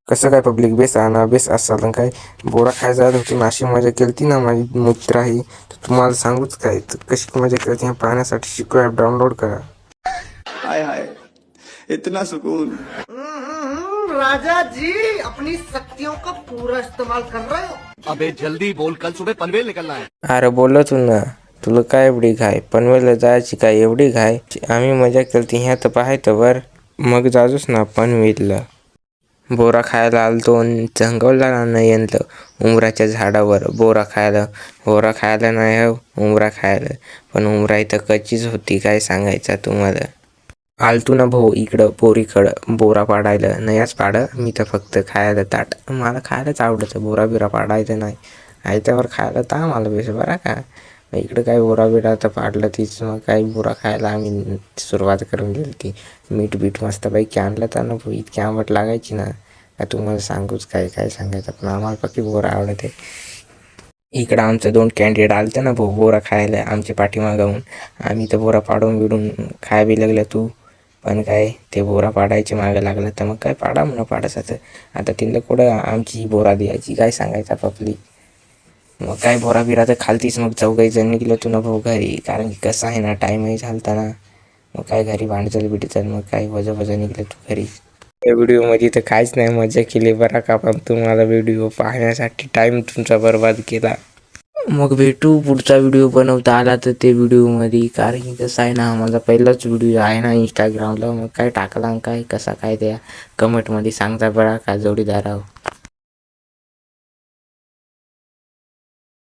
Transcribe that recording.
कसं काय public base ना बेस असाल काय बोरा खायचा होती अशी मजा केली ना माझी मित्र आहे. तर तुम्हाला सांगूच काय तर कशी मजा केली पाहण्यासाठी शिको ॲप डाउनलोड करा. हाय हाय इतना सुकून. राजा जी अपनी शक्तियों का पूरा इस्तेमाल कर रहे हो. अबे जल्दी बोल, कल सुबह पनवेल निकलना है. अरे बोललो तू ना तुला काय एवढी घाय पनवेलला जायची काय एवढी घाय. आम्ही मजा केली ह्या तर पाहायचं बर मग जाजूच ना पनवेलला. बोरा खायला आलतो चंगवला ना यंतलं उमराच्या झाडावर बोरा खायला नाही हो उमरा खायला. पण उमरा इथं कच्चीच होती काय सांगायचं तुम्हाला. आलतो ना भाऊ इकडं पोरीकडं बोरा पाडायला नाहीच पाड मी तर फक्त खायला ताट मला खायलाच आवडतं बोरा बिरा पाडायचं नाही. आयत्यावर खायला तर आम्हाला बेस बरा का. इकडं काय बोरा बिरा तर पाडलं तीच मग काही बोरा खायला आम्ही सुरुवात करून दिली ती. मीठ बीठ मस्तपैकी आणलं तर ना भाऊ इतकी आंबट लागायची ना का तुम्हाला सांगूच काय सांगायचं. पण आम्हाला पक्की बोरा आवडते. इकडं आमचं 2 कॅन्डिडेट आलते ना भाऊ बोरा खायला आमच्या पाठीमागून. आम्ही तर बोरा पाडून बिडून खाय बी लागलं तू. पण काय ते बोरा पाडायचे मागे लागलं तर मग काय पाडा म्हणून पाडायचं. आता तिला कुठं आमची बोरा द्यायची काय सांगायचा पपली. मग काय बोरा बिरा तर खालतीच मग 4 जण निघलो तू ना भाऊ घरी. कारण की कसं आहे ना टाईमही झालता ना. मग काय घरी भांडचल बिडचल मग काय वजा निघलं तू घरी. या व्हिडिओमध्ये तर काहीच नाही मजा केली बरा का. पण तुम्हाला व्हिडिओ पाहण्यासाठी टाईम तुमचा बर्बाद केला. मग भेटू पुढचा व्हिडिओ बनवता आला तर ते व्हिडिओमध्ये. कारण की कसं आहे ना माझा पहिलाच व्हिडिओ आहे ना इंस्टाग्रामला. मग काय टाकला काय कसा काय त्या कमेंटमध्ये सांगता बरा का जोडीदाराव.